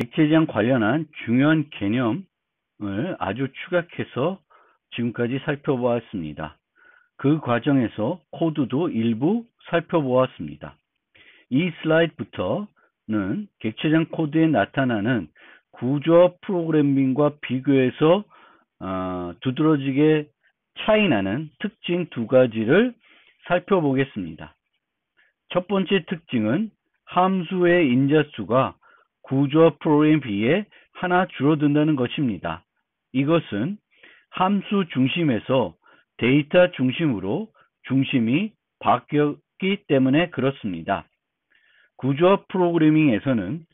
객체지향 관련한 중요한 개념을 아주 축약해서 지금까지 살펴보았습니다. 그 과정에서 코드도 일부 살펴보았습니다. 이 슬라이드부터는 객체지향 코드에 나타나는 구조와 프로그래밍과 비교해서 두드러지게 차이나는 특징 두 가지를 살펴보겠습니다. 첫 번째 특징은 함수의 인자수가 구조와 프로그램에 비해 하나 줄어든다는 것입니다. 이것은 함수 중심에서 데이터 중심으로 중심이 바뀌었기 때문에 그렇습니다. 구조와 프로그래밍에서는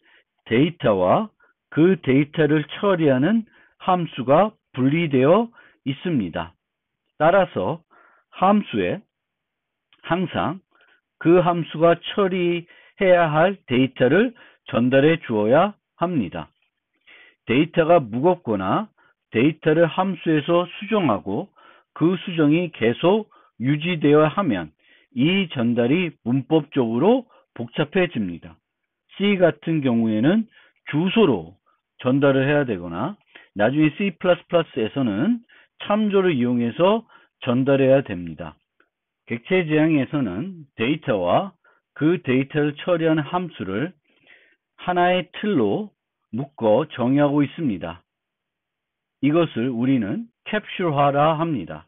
데이터와 그 데이터를 처리하는 함수가 분리되어 있습니다. 따라서 함수에 항상 그 함수가 처리해야 할 데이터를 전달해 주어야 합니다. 데이터가 무겁거나 데이터를 함수에서 수정하고 그 수정이 계속 유지되어야 하면 이 전달이 문법적으로 복잡해집니다. C 같은 경우에는 주소로 전달을 해야 되거나 나중에 C++에서는 참조를 이용해서 전달해야 됩니다. 객체지향에서는 데이터와 그 데이터를 처리하는 함수를 하나의 틀로 묶어 정의하고 있습니다. 이것을 우리는 캡슐화라 합니다.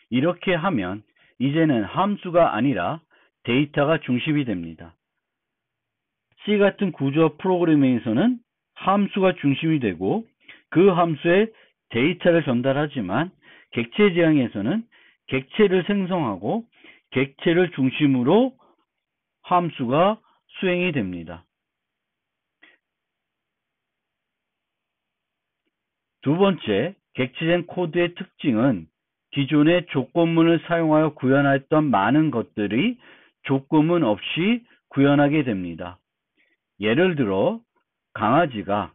이렇게 하면 이제는 함수가 아니라 데이터가 중심이 됩니다. C 같은 구조 프로그래밍에서는 함수가 중심이 되고 그 함수에 데이터를 전달하지만 객체지향에서는 객체를 생성하고 객체를 중심으로 함수가 수행이 됩니다. 두 번째, 객체지향 코드의 특징은 기존의 조건문을 사용하여 구현했던 많은 것들이 조건문 없이 구현하게 됩니다. 예를 들어 강아지가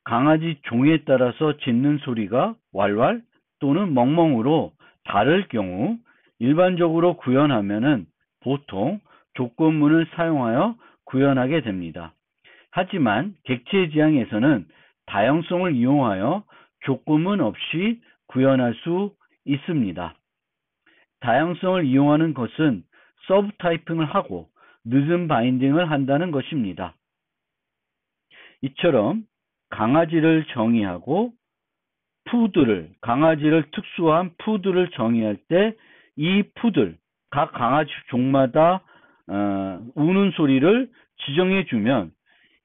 강아지 종에 따라서 짖는 소리가 왈왈 또는 멍멍으로 다를 경우 일반적으로 구현하면은 보통 조건문을 사용하여 구현하게 됩니다. 하지만 객체지향에서는 다양성을 이용하여 조건문 없이 구현할 수 있습니다. 다양성을 이용하는 것은 서브 타이핑을 하고 늦은 바인딩을 한다는 것입니다. 이처럼 강아지를 정의하고 강아지를 특수한 푸드를 정의할 때 이 푸들, 각 강아지 종마다 우는 소리를 지정해 주면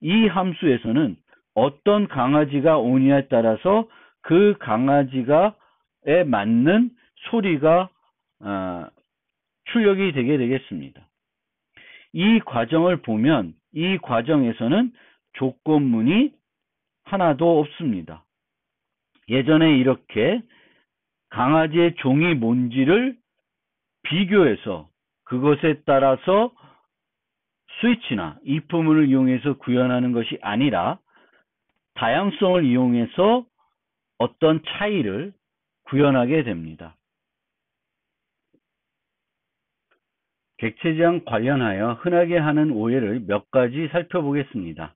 이 함수에서는 어떤 강아지가 오느냐에 따라서 그 강아지가에 맞는 소리가 출력이 되게 되겠습니다. 이 과정을 보면 이 과정에서는 조건문이 하나도 없습니다. 예전에 이렇게 강아지의 종이 뭔지를 비교해서 그것에 따라서 스위치나 if문을 이용해서 구현하는 것이 아니라 다양성을 이용해서 어떤 차이를 구현하게 됩니다. 객체지향 관련하여 흔하게 하는 오해를 몇 가지 살펴보겠습니다.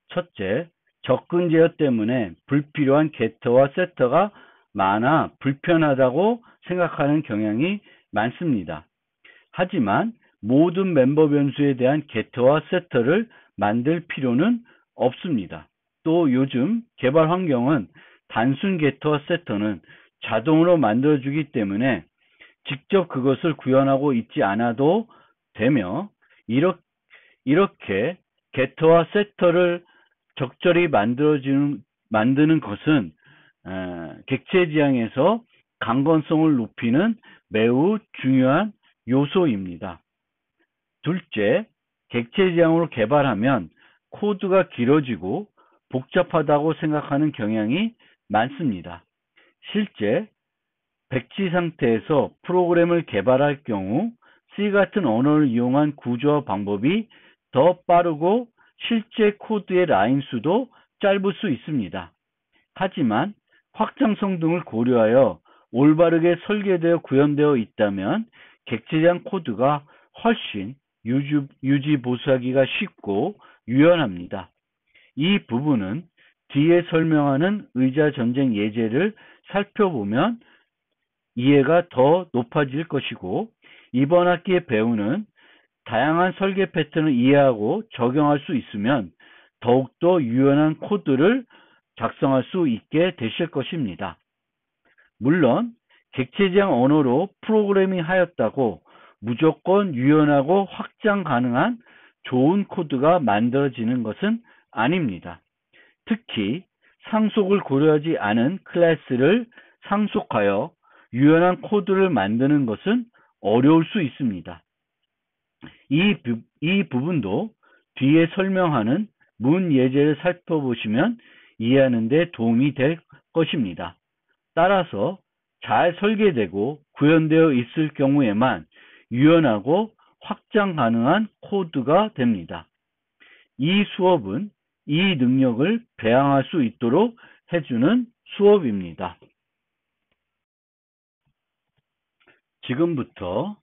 첫째, 접근 제어 때문에 불필요한 게터와 세터가 많아 불편하다고 생각하는 경향이 많습니다. 하지만 모든 멤버 변수에 대한 게터와 세터를 만들 필요는 없습니다. 또 요즘 개발 환경은 단순 게터와 세터는 자동으로 만들어주기 때문에 직접 그것을 구현하고 있지 않아도 되며 이렇게 게터와 세터를 적절히 만드는 것은 객체지향에서 강건성을 높이는 매우 중요한 요소입니다. 둘째, 객체지향으로 개발하면 코드가 길어지고 복잡하다고 생각하는 경향이 많습니다. 실제 백지 상태에서 프로그램을 개발할 경우 C 같은 언어를 이용한 구조와 방법이 더 빠르고 실제 코드의 라인 수도 짧을 수 있습니다. 하지만 확장성 등을 고려하여 올바르게 설계되어 구현되어 있다면 객체지향 코드가 훨씬 유지 보수하기가 쉽고 유연합니다. 이 부분은 뒤에 설명하는 의자 전쟁 예제를 살펴보면 이해가 더 높아질 것이고, 이번 학기에 배우는 다양한 설계 패턴을 이해하고 적용할 수 있으면 더욱더 유연한 코드를 작성할 수 있게 되실 것입니다. 물론 객체지향 언어로 프로그래밍 하였다고 무조건 유연하고 확장 가능한 좋은 코드가 만들어지는 것은 아닙니다. 특히 상속을 고려하지 않은 클래스를 상속하여 유연한 코드를 만드는 것은 어려울 수 있습니다. 이 부분도 뒤에 설명하는 문 예제를 살펴보시면 이해하는 데 도움이 될 것입니다. 따라서 잘 설계되고 구현되어 있을 경우에만 유연하고 확장 가능한 코드가 됩니다. 이 수업은 이 능력을 배양할 수 있도록 해주는 수업입니다. 지금부터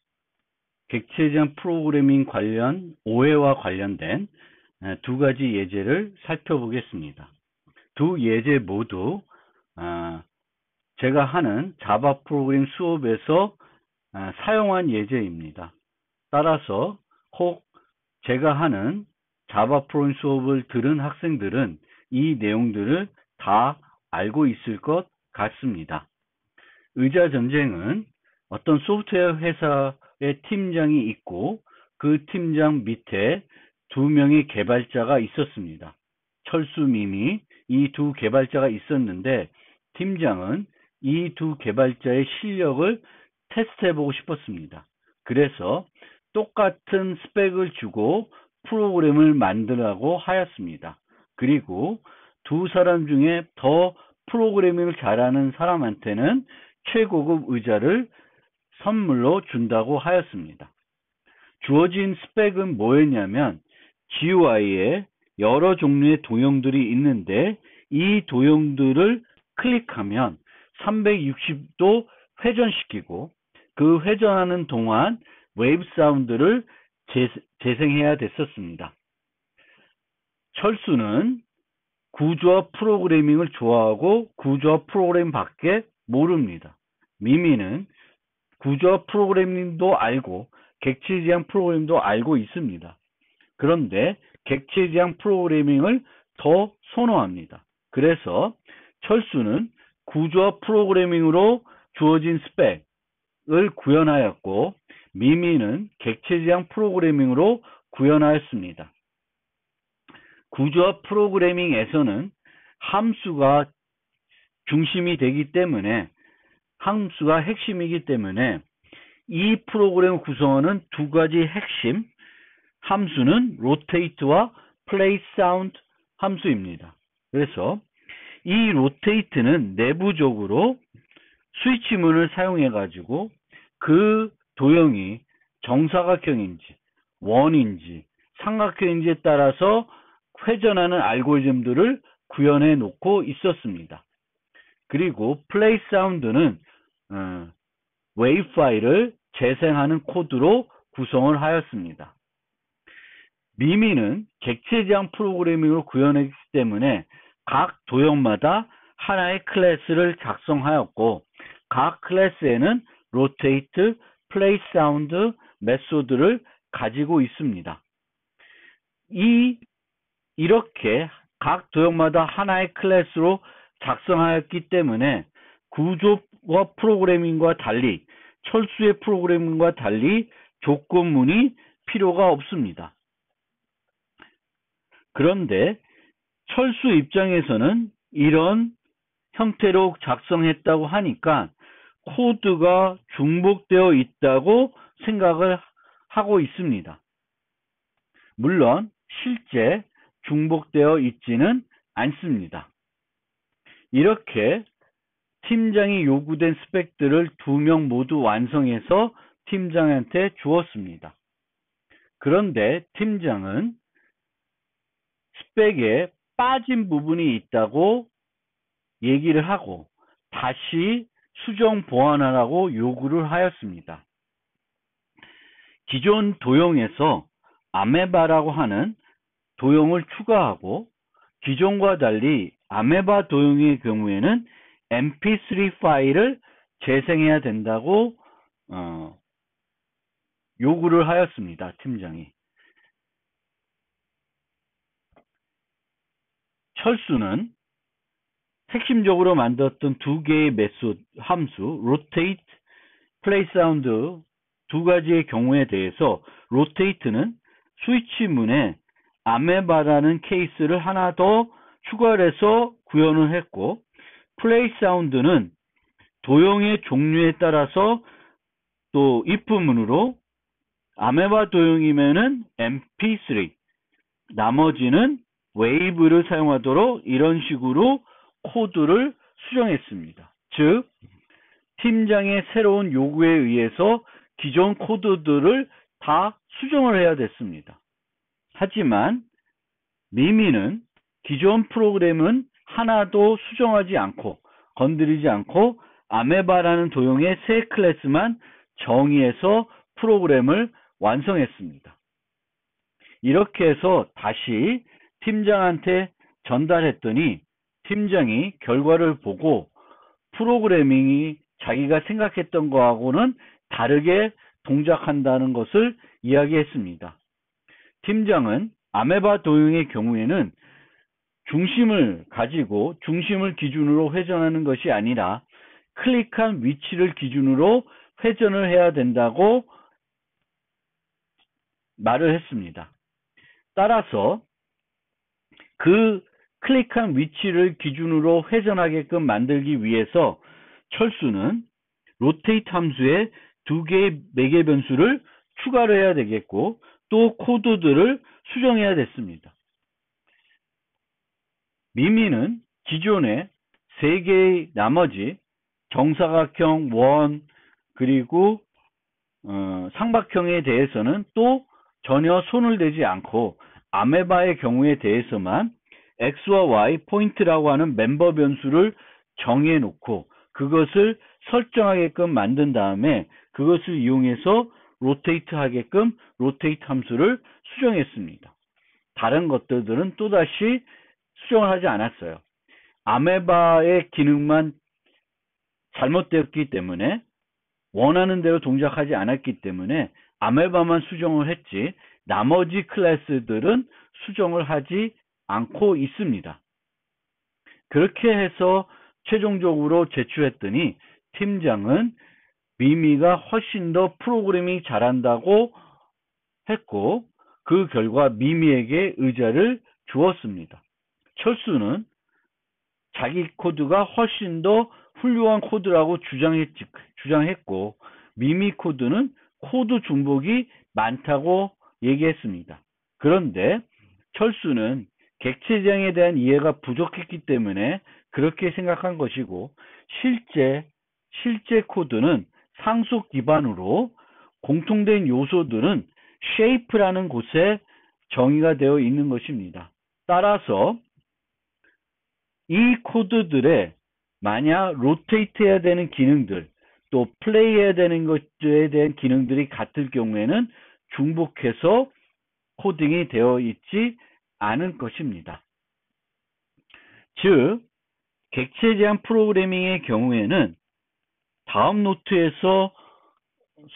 객체지향 프로그래밍 관련 오해와 관련된 두 가지 예제를 살펴보겠습니다. 두 예제 모두 제가 하는 자바 프로그래밍 수업에서 사용한 예제입니다. 따라서 혹 제가 하는 자바 프로그래밍 수업을 들은 학생들은 이 내용들을 다 알고 있을 것 같습니다. 의자 전쟁은 어떤 소프트웨어 회사의 팀장이 있고 그 팀장 밑에 두 명의 개발자가 있었습니다. 철수, 미미, 이 두 개발자가 있었는데 팀장은 이 두 개발자의 실력을 테스트해보고 싶었습니다. 그래서 똑같은 스펙을 주고 프로그램을 만들라고 하였습니다. 그리고 두 사람 중에 더 프로그래밍을 잘하는 사람한테는 최고급 의자를 선물로 준다고 하였습니다. 주어진 스펙은 뭐였냐면 GUI에 여러 종류의 도형들이 있는데 이 도형들을 클릭하면 360도 회전시키고 그 회전하는 동안 웨이브 사운드를 재생해야 됐었습니다. 철수는 구조와 프로그래밍을 좋아하고 구조와 프로그램밖에 모릅니다. 미미는 구조와 프로그래밍도 알고 객체지향 프로그래밍도 알고 있습니다. 그런데 객체지향 프로그래밍을 더 선호합니다. 그래서 철수는 구조와 프로그래밍으로 주어진 스펙을 구현하였고 미미는 객체지향 프로그래밍으로 구현하였습니다. 구조와 프로그래밍에서는 함수가 중심이 되기 때문에 함수가 핵심이기 때문에 이 프로그램을 구성하는 두 가지 핵심 함수는 rotate와 place sound 함수입니다. 그래서 이 rotate는 내부적으로 스위치문을 사용해 가지고 그 도형이 정사각형인지 원인지 삼각형인지에 따라서 회전하는 알고리즘들을 구현해 놓고 있었습니다. 그리고 플레이 사운드는 웨이브 파일을 재생하는 코드로 구성을 하였습니다. 미미는 객체지향 프로그래밍으로 구현했기 때문에 각 도형마다 하나의 클래스를 작성하였고 각 클래스에는 rotate, play sound 메소드를 가지고 있습니다. 이렇게 각 도형마다 하나의 클래스로 작성하였기 때문에 구조와 프로그래밍과 달리 철수의 프로그래밍과 달리 조건문이 필요가 없습니다. 그런데 철수 입장에서는 이런 형태로 작성했다고 하니까 코드가 중복되어 있다고 생각을 하고 있습니다. 물론 실제 중복되어 있지는 않습니다. 이렇게 팀장이 요구된 스펙들을 두 명 모두 완성해서 팀장한테 주었습니다. 그런데 팀장은 스펙에 빠진 부분이 있다고 얘기를 하고 다시 수정 보완하라고 요구를 하였습니다. 기존 도형에서 아메바라고 하는 도형을 추가하고 기존과 달리 아메바 도용의 경우에는 mp3 파일을 재생해야 된다고 요구를 하였습니다. 팀장이. 철수는 핵심적으로 만들었던 두 개의 메소드 함수 rotate, play sound 두 가지의 경우에 대해서 rotate는 스위치문에 아메바라는 케이스를 하나 더 추가를 해서 구현을 했고, play sound는 도형의 종류에 따라서 또 if문으로 아메바 도형이면은 mp3, 나머지는 웨이브를 사용하도록 이런 식으로 코드를 수정했습니다. 즉, 팀장의 새로운 요구에 의해서 기존 코드들을 다 수정을 해야 됐습니다. 하지만 미미는 기존 프로그램은 하나도 수정하지 않고 건드리지 않고 아메바라는 도형의 새 클래스만 정의해서 프로그램을 완성했습니다. 이렇게 해서 다시 팀장한테 전달했더니 팀장이 결과를 보고 프로그래밍이 자기가 생각했던 거하고는 다르게 동작한다는 것을 이야기했습니다. 팀장은 아메바 도형의 경우에는 중심을 가지고 중심을 기준으로 회전하는 것이 아니라 클릭한 위치를 기준으로 회전을 해야 된다고 말을 했습니다. 따라서 그 클릭한 위치를 기준으로 회전하게끔 만들기 위해서 철수는 rotate 함수에 두 개의 매개 변수를 추가를 해야 되겠고 또 코드들을 수정해야 됐습니다. 미미는 기존의 세 개의 나머지 정사각형, 원, 그리고 삼각형에 대해서는 또 전혀 손을 대지 않고 아메바의 경우에 대해서만 x와 y 포인트라고 하는 멤버 변수를 정해 놓고 그것을 설정하게끔 만든 다음에 그것을 이용해서 로테이트 하게끔 로테이트 함수를 수정했습니다. 다른 것들은 또다시 수정을 하지 않았어요. 아메바의 기능만 잘못되었기 때문에 원하는 대로 동작하지 않았기 때문에 아메바만 수정을 했지 나머지 클래스들은 수정을 하지 않고 있습니다. 그렇게 해서 최종적으로 제출했더니 팀장은 미미가 훨씬 더 프로그래밍이 잘한다고 했고 그 결과 미미에게 의자를 주었습니다. 철수는 자기 코드가 훨씬 더 훌륭한 코드라고 주장했고 미미 코드는 코드 중복이 많다고 얘기했습니다. 그런데 철수는 객체지향에 대한 이해가 부족했기 때문에 그렇게 생각한 것이고 실제 코드는 상속 기반으로 공통된 요소들은 shape라는 곳에 정의가 되어 있는 것입니다. 따라서 이 코드들에 만약 로테이트 해야 되는 기능들 또 플레이 해야 되는 것들에 대한 기능들이 같을 경우에는 중복해서 코딩이 되어 있지 않을 것입니다. 즉 객체 제한 프로그래밍의 경우에는 다음 노트에서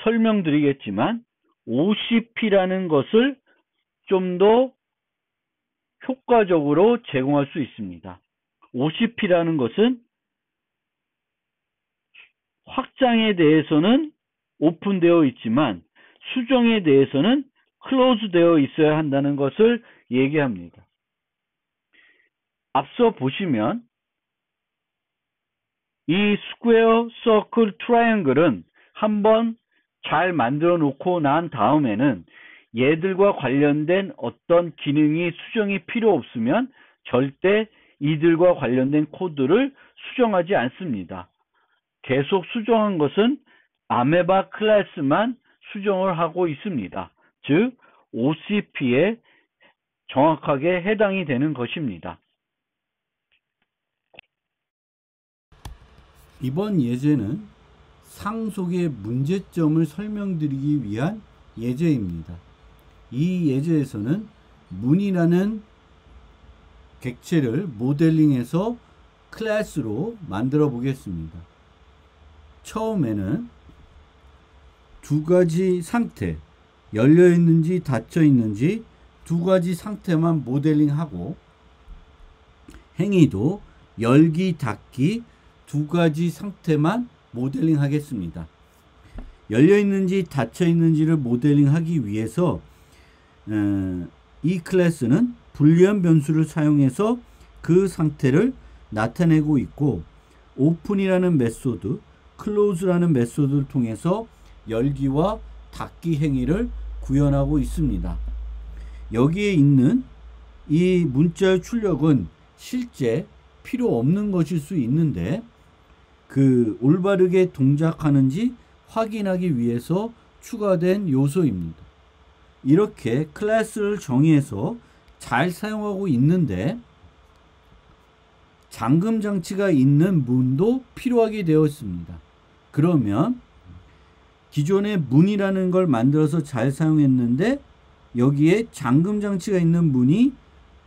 설명드리겠지만 OCP라는 것을 좀 더 효과적으로 제공할 수 있습니다. OCP라는 것은 확장에 대해서는 오픈되어 있지만 수정에 대해서는 클로즈 되어 있어야 한다는 것을 얘기합니다. 앞서 보시면 이 스퀘어, 서클, 트라이앵글은 한번 잘 만들어 놓고 난 다음에는 얘들과 관련된 어떤 기능이 수정이 필요 없으면 절대 이들과 관련된 코드를 수정하지 않습니다. 계속 수정한 것은 아메바 클래스만 수정을 하고 있습니다. 즉 OCP에 정확하게 해당이 되는 것입니다. 이번 예제는 상속의 문제점을 설명드리기 위한 예제입니다. 이 예제에서는 문이라는 객체를 모델링해서 클래스로 만들어 보겠습니다. 처음에는 두 가지 상태, 열려 있는지 닫혀 있는지 두 가지 상태만 모델링하고, 행위도 열기, 닫기 두 가지 상태만 모델링 하겠습니다. 열려 있는지 닫혀 있는지를 모델링 하기 위해서 이 클래스는 불리한 변수를 사용해서 그 상태를 나타내고 있고, 오픈이라는 메소드, 클로즈라는 메소드를 통해서 열기와 닫기 행위를 구현하고 있습니다. 여기에 있는 이 문자의 출력은 실제 필요 없는 것일 수 있는데, 그 올바르게 동작하는지 확인하기 위해서 추가된 요소입니다. 이렇게 클래스를 정의해서 잘 사용하고 있는데, 잠금 장치가 있는 문도 필요하게 되었습니다. 그러면 기존에 문이라는 걸 만들어서 잘 사용했는데 여기에 잠금 장치가 있는 문이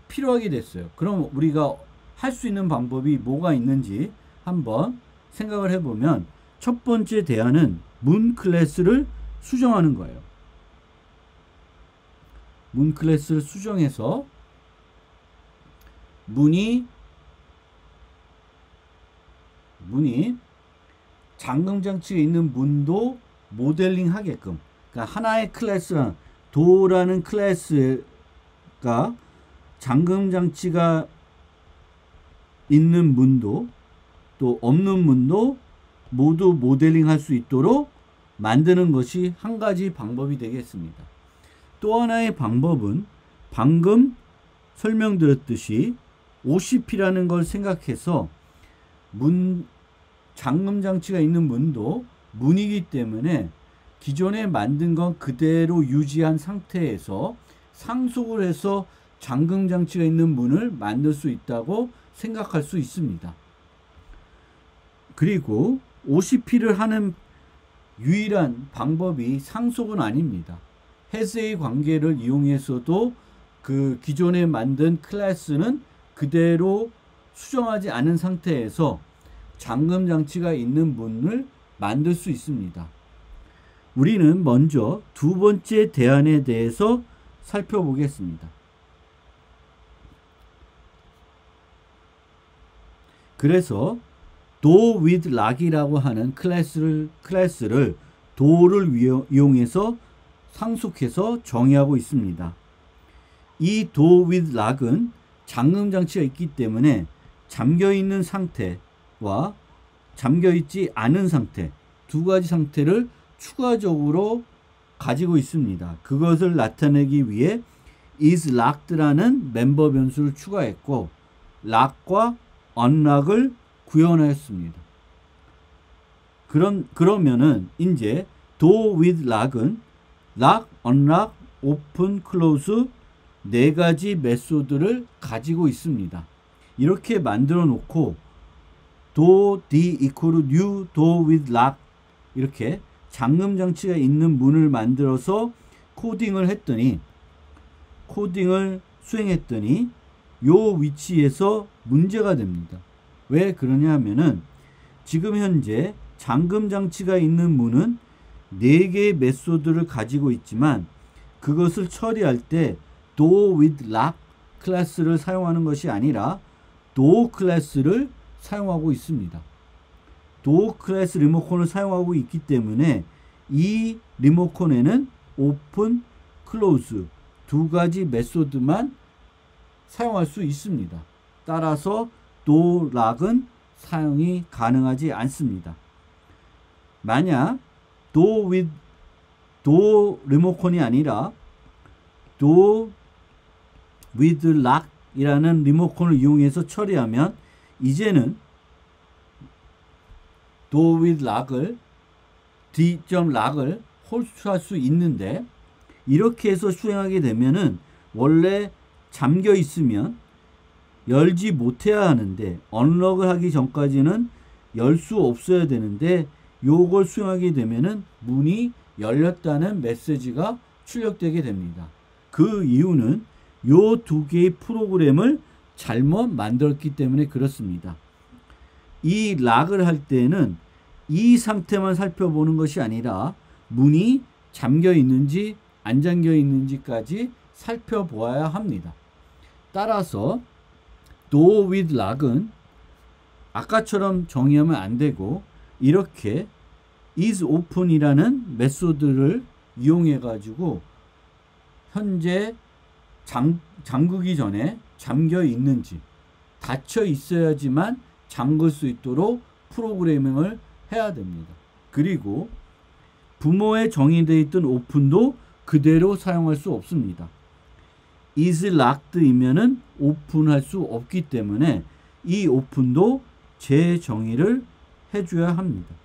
필요하게 됐어요. 그럼 우리가 할 수 있는 방법이 뭐가 있는지 한번 생각을 해보면, 첫 번째 대안은 문 클래스를 수정하는 거예요. 문 클래스를 수정해서 문이 잠금 장치가 있는 문도 모델링 하게끔, 그러니까 하나의 클래스랑 도어라는 클래스가 잠금 장치가 있는 문도 또 없는 문도 모두 모델링 할 수 있도록 만드는 것이 한 가지 방법이 되겠습니다. 또 하나의 방법은 방금 설명드렸듯이 OCP라는 걸 생각해서 잠금 장치가 있는 문도 문이기 때문에 기존에 만든 건 그대로 유지한 상태에서 상속을 해서 잠금 장치가 있는 문을 만들 수 있다고 생각할 수 있습니다. 그리고 OCP를 하는 유일한 방법이 상속은 아닙니다. 해세의 관계를 이용해서도 그 기존에 만든 클래스는 그대로 수정하지 않은 상태에서 잠금 장치가 있는 문을 만들 수 있습니다. 우리는 먼저 두 번째 대안에 대해서 살펴보겠습니다. 그래서 door with lock이라고 하는 클래스를 door를 이용해서 상속해서 정의하고 있습니다. 이 door with lock은 잠금 장치가 있기 때문에 잠겨 있는 상태와 잠겨 있지 않은 상태, 두 가지 상태를 추가적으로 가지고 있습니다. 그것을 나타내기 위해 is locked라는 멤버 변수를 추가했고, lock과 unlock을 구현하였습니다. 그러면은 이제 door with lock은 lock, unlock, open, close 네 가지 메소드를 가지고 있습니다. 이렇게 만들어 놓고 door d equal new door with lock 이렇게 잠금 장치가 있는 문을 만들어서 코딩을 수행했더니 요 위치에서 문제가 됩니다. 왜 그러냐 하면은 지금 현재 잠금 장치가 있는 문은 4개의 메소드를 가지고 있지만 그것을 처리할 때 door with lock 클래스를 사용하는 것이 아니라 door 클래스를 사용하고 있습니다. door 클래스 리모컨을 사용하고 있기 때문에 이 리모컨에는 open, close 두 가지 메소드만 사용할 수 있습니다. 따라서 door lock은 사용이 가능하지 않습니다. 만약 door 리모컨이 아니라 door with lock 이라는 리모컨을 이용해서 처리하면 이제는 door with lock을 d.lock을 홀수할 수 있는데, 이렇게 해서 수행하게 되면은 원래 잠겨 있으면 열지 못해야 하는데 언럭을 하기 전까지는 열 수 없어야 되는데, 요걸 수행하게 되면은 문이 열렸다는 메시지가 출력되게 됩니다. 그 이유는 요 두 개의 프로그램을 잘못 만들었기 때문에 그렇습니다. 이 락을 할 때는 이 상태만 살펴보는 것이 아니라 문이 잠겨 있는지 안 잠겨 있는지까지 살펴보아야 합니다. 따라서 door with lock은 아까처럼 정의하면 안 되고 이렇게 is open이라는 메소드를 이용해 가지고 현재 잠그기 전에 잠겨 있는지 닫혀 있어야지만 잠글 수 있도록 프로그래밍을 해야 됩니다. 그리고 부모에 정의되어 있던 오픈도 그대로 사용할 수 없습니다. is locked이면은 오픈할 수 없기 때문에 이 오픈도 재정의를 해줘야 합니다.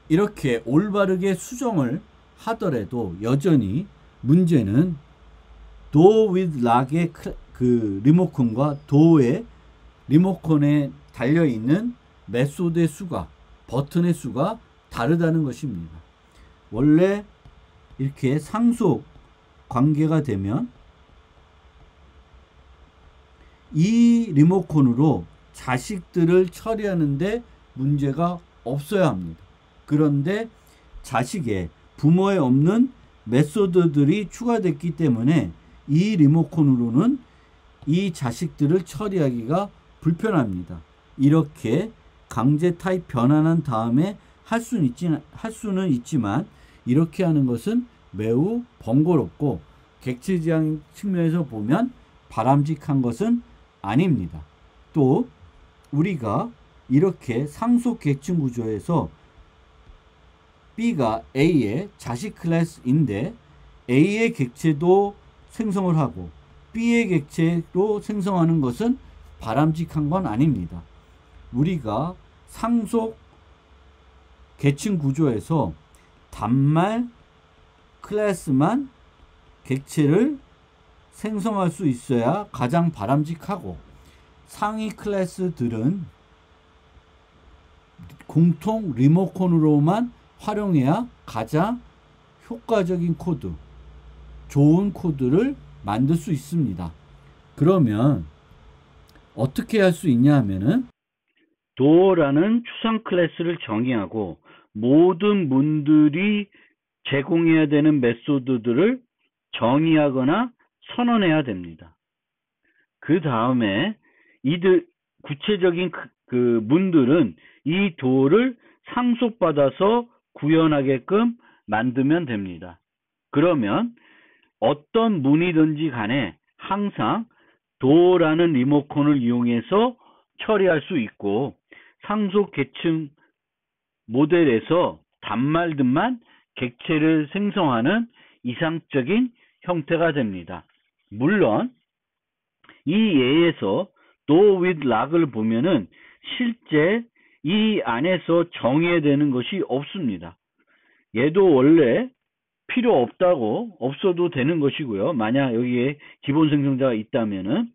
이렇게 올바르게 수정을 하더라도 여전히 문제는 door with lock의 그 리모컨과 door의 리모컨에 달려있는 메소드의 수가, 버튼의 수가 다르다는 것입니다. 원래 이렇게 상속 관계가 되면 이 리모컨으로 자식들을 처리하는데 문제가 없어야 합니다. 그런데 자식의 부모에 없는 메소드들이 추가됐기 때문에 이 리모컨으로는 이 자식들을 처리하기가 불편합니다. 이렇게 강제 타입 변환한 다음에 할 수는 있지만 이렇게 하는 것은 매우 번거롭고 객체지향 측면에서 보면 바람직한 것은 아닙니다. 또 우리가 이렇게 상속 계층 구조에서 B가 A의 자식 클래스인데 A의 객체도 생성을 하고 B의 객체로 생성하는 것은 바람직한 건 아닙니다. 우리가 상속 계층 구조에서 단말 클래스만 객체를 생성할 수 있어야 가장 바람직하고 상위 클래스들은 공통 리모컨으로만 활용해야 가장 효과적인 코드, 좋은 코드를 만들 수 있습니다. 그러면 어떻게 할 수 있냐 하면은 door라는 추상 클래스를 정의하고 모든 문들이 제공해야 되는 메소드들을 정의하거나 선언해야 됩니다. 그 다음에 이들 구체적인 그 문들은 이 door를 상속받아서 구현하게끔 만들면 됩니다. 그러면 어떤 문이든지 간에 항상 door라는 리모컨을 이용해서 처리할 수 있고 상속 계층 모델에서 단말들만 객체를 생성하는 이상적인 형태가 됩니다. 물론 이 예에서 door with lock을 보면은 실제 이 안에서 정의해야 되는 것이 없습니다. 얘도 원래 필요 없다고 없어도 되는 것이고요. 만약 여기에 기본 생성자가 있다면은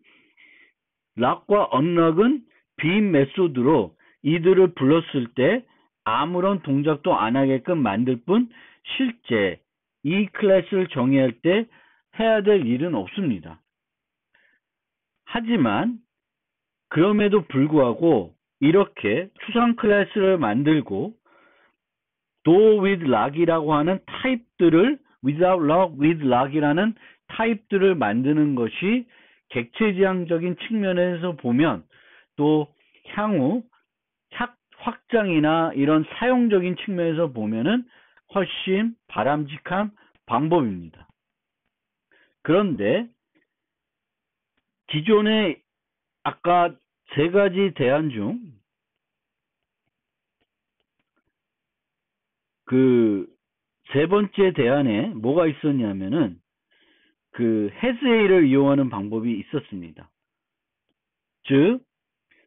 lock과 unlock은 빈 메소드로 이들을 불렀을 때 아무런 동작도 안 하게끔 만들 뿐 실제 이 클래스를 정의할 때 해야 될 일은 없습니다. 하지만 그럼에도 불구하고 이렇게 추상 클래스를 만들고 door with lock이라고 하는 타입들을 without lock, with lock이라는 타입들을 만드는 것이 객체지향적인 측면에서 보면 또 향후 확장이나 이런 사용적인 측면에서 보면은 훨씬 바람직한 방법입니다. 그런데 기존의 아까 세 가지 대안 중 그 세 번째 대안에 뭐가 있었냐면은 그 hasA를 이용하는 방법이 있었습니다. 즉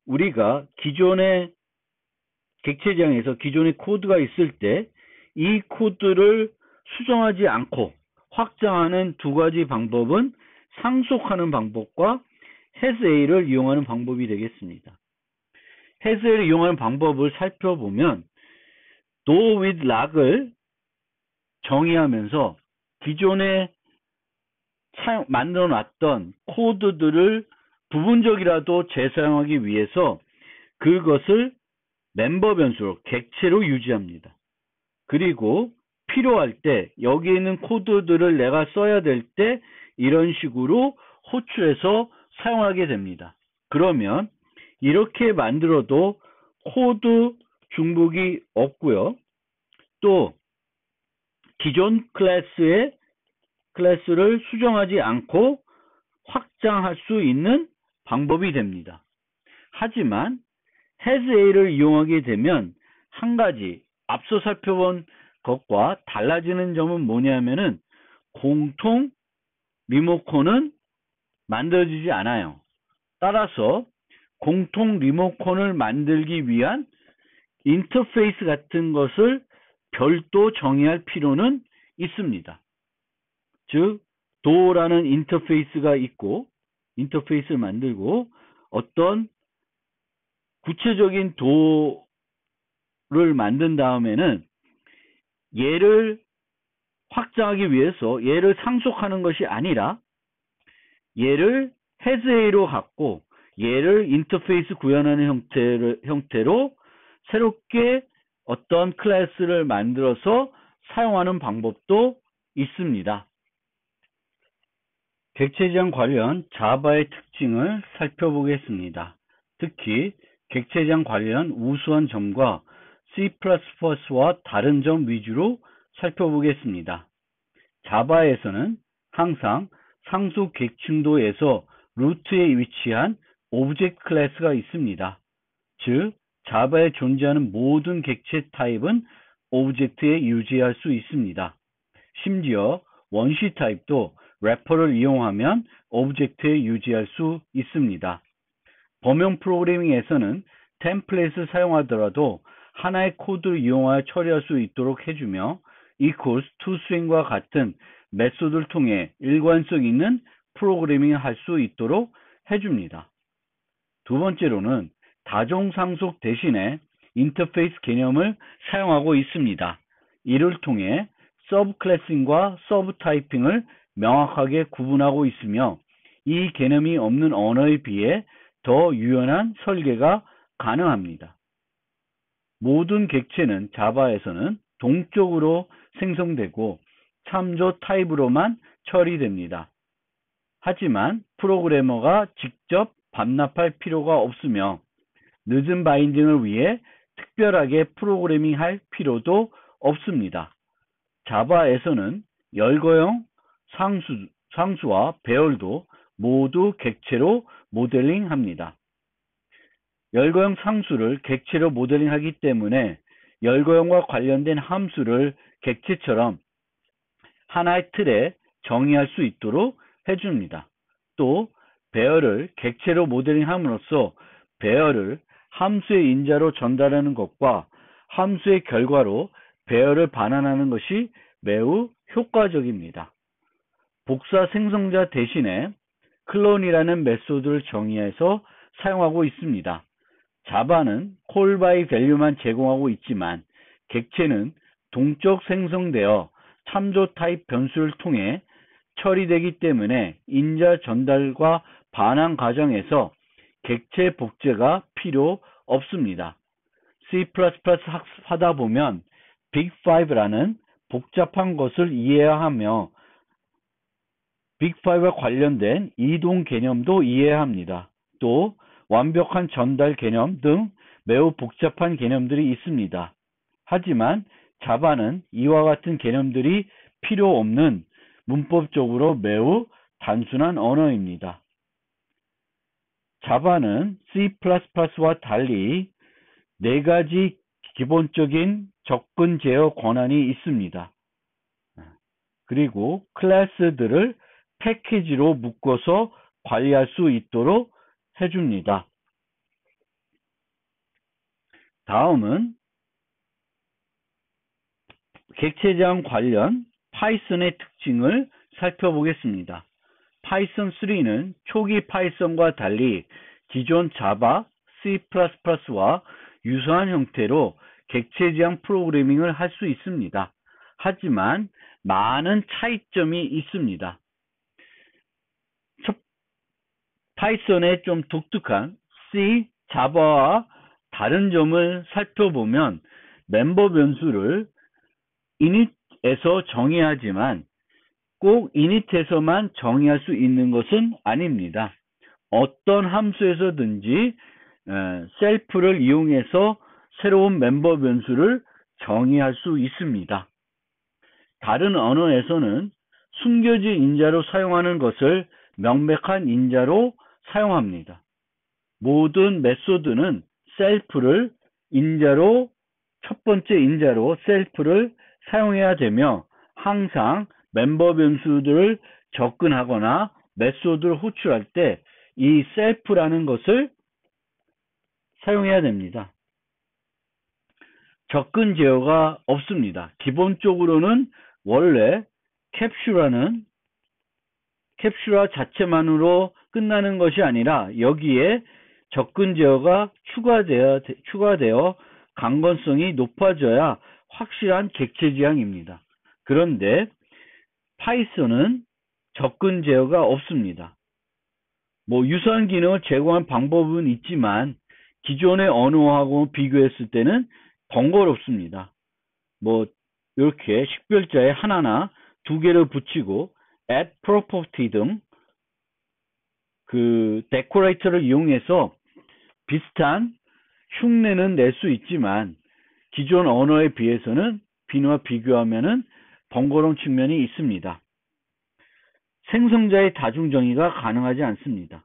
우리가 기존의 객체지향에서 기존의 코드가 있을 때 이 코드를 수정하지 않고 확장하는 두 가지 방법은 상속하는 방법과 hasA를 이용하는 방법이 되겠습니다. hasA를 이용하는 방법을 살펴보면 door with lock을 정의하면서 기존의 만들어 놨던 코드들을 부분적이라도 재사용하기 위해서 그것을 멤버 변수로 객체로 유지합니다. 그리고 필요할 때 여기에 있는 코드들을 내가 써야 될 때 이런 식으로 호출해서 사용하게 됩니다. 그러면 이렇게 만들어도 코드 중복이 없고요. 또 기존 클래스를 수정하지 않고 확장할 수 있는 방법이 됩니다. 하지만 hasA를 이용하게 되면 한 가지 앞서 살펴본 것과 달라지는 점은 뭐냐면은 공통 리모컨은 만들어지지 않아요. 따라서 공통 리모컨을 만들기 위한 인터페이스 같은 것을 별도 정의할 필요는 있습니다. 즉, 도어라는 인터페이스가 있고, 인터페이스를 만들고, 어떤 구체적인 도어를 만든 다음에는 얘를 확장하기 위해서 얘를 상속하는 것이 아니라 얘를 hasA로 갖고 얘를 인터페이스 구현하는 형태로 새롭게 어떤 클래스를 만들어서 사용하는 방법도 있습니다. 객체 지향 관련 자바의 특징을 살펴보겠습니다. 특히 객체 지향 관련 우수한 점과 C++와 다른 점 위주로 살펴보겠습니다. 자바에서는 항상 상수 객층도에서 루트에 위치한 오브젝트 클래스가 있습니다. 즉, 자바에 존재하는 모든 객체 타입은 오브젝트에 유지할 수 있습니다. 심지어 원시 타입도 래퍼를 이용하면 오브젝트에 유지할 수 있습니다. 범용 프로그래밍에서는 템플릿을 사용하더라도 하나의 코드를 이용하여 처리할 수 있도록 해주며 equals toString과 같은 메소드를 통해 일관성 있는 프로그래밍을 할 수 있도록 해줍니다. 두 번째로는 다종상속 대신에 인터페이스 개념을 사용하고 있습니다. 이를 통해 서브 클래싱과 서브 타이핑을 명확하게 구분하고 있으며 이 개념이 없는 언어에 비해 더 유연한 설계가 가능합니다. 모든 객체는 자바에서는 동적으로 생성되고 참조 타입으로만 처리됩니다. 하지만 프로그래머가 직접 반납할 필요가 없으며 늦은 바인딩을 위해 특별하게 프로그래밍할 필요도 없습니다. 자바에서는 열거형 상수와 배열도 모두 객체로 모델링합니다. 열거형 상수를 객체로 모델링하기 때문에 열거형과 관련된 함수를 객체처럼 하나의 틀에 정의할 수 있도록 해줍니다. 또 배열을 객체로 모델링함으로써 배열을 함수의 인자로 전달하는 것과 함수의 결과로 배열을 반환하는 것이 매우 효과적입니다. 복사 생성자 대신에 클론이라는 메소드를 정의해서 사용하고 있습니다. 자바는 call by value만 제공하고 있지만 객체는 동적 생성되어 참조 타입 변수를 통해 처리되기 때문에 인자 전달과 반환 과정에서 객체 복제가 필요 없습니다. C++ 하다 보면 빅5라는 복잡한 것을 이해해야 하며 빅5와 관련된 이동 개념도 이해해야 합니다. 또 완벽한 전달 개념 등 매우 복잡한 개념들이 있습니다. 하지만 자바는 이와 같은 개념들이 필요 없는 문법적으로 매우 단순한 언어입니다. 자바는 C++와 달리 4가지 기본적인 접근 제어 권한이 있습니다. 그리고 클래스들을 패키지로 묶어서 관리할 수 있도록 해줍니다. 다음은 객체 제한 관련 파이썬의 특징을 살펴보겠습니다. 파이썬 3는 초기 파이썬과 달리 기존 자바, C++와 유사한 형태로 객체 지향 프로그래밍을 할 수 있습니다. 하지만 많은 차이점이 있습니다. 파이썬의 좀 독특한 C, 자바와 다른 점을 살펴보면 멤버 변수를 init에서 정의하지만 꼭 init에서만 정의할 수 있는 것은 아닙니다. 어떤 함수에서든지 셀프를 이용해서 새로운 멤버 변수를 정의할 수 있습니다. 다른 언어에서는 숨겨진 인자로 사용하는 것을 명백한 인자로 사용합니다. 모든 메소드는 셀프를 인자로 첫 번째 인자로 셀프를 사용해야 되며 항상 멤버 변수들을 접근하거나 메소드를 호출할 때 이 셀프라는 것을 사용해야 됩니다. 접근 제어가 없습니다. 기본적으로는 원래 캡슐화 자체만으로 끝나는 것이 아니라 여기에 접근 제어가 추가되어 강건성이 높아져야 확실한 객체 지향입니다. 그런데 파이썬은 접근 제어가 없습니다. 유사한 기능을 제공한 방법은 있지만 기존의 언어하고 비교했을 때는 번거롭습니다. 이렇게 식별자에 하나나 두 개를 붙이고 add property 등 데코레이터를 이용해서 비슷한 흉내는 낼 수 있지만 기존 언어에 비해서는 비교하면은 번거로운 측면이 있습니다. 생성자의 다중 정의가 가능하지 않습니다.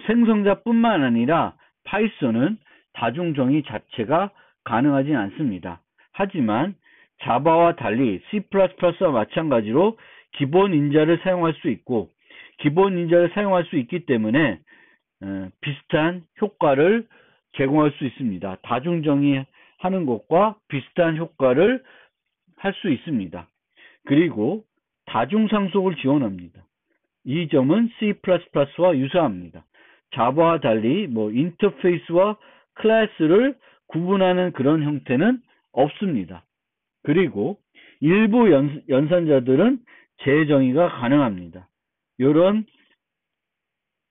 생성자뿐만 아니라 파이썬은 다중 정의 자체가 가능하지 않습니다. 하지만 자바와 달리 C++와 마찬가지로 기본 인자를 사용할 수 있고 기본 인자를 사용할 수 있기 때문에 비슷한 효과를 제공할 수 있습니다. 다중 정의하는 것과 비슷한 효과를 할 수 있습니다. 그리고 다중 상속을 지원합니다. 이 점은 C++와 유사합니다. 자바와 달리 인터페이스와 클래스를 구분하는 그런 형태는 없습니다. 그리고 일부 연산자들은 재정의가 가능합니다. 이런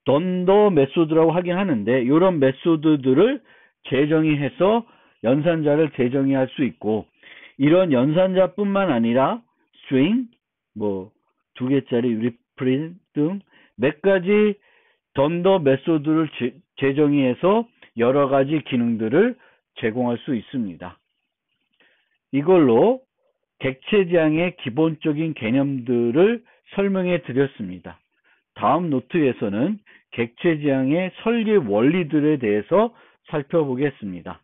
던더 메소드라고 하긴 하는데 이런 메소드들을 재정의해서 연산자를 재정의할 수 있고 이런 연산자뿐만 아니라 string, 2개짜리 reprint 등 몇 가지 던더 메소드를 재정의해서 여러 가지 기능들을 제공할 수 있습니다. 이걸로 객체 지향의 기본적인 개념들을 설명해 드렸습니다. 다음 노트에서는 객체 지향의 설계 원리들에 대해서 살펴보겠습니다.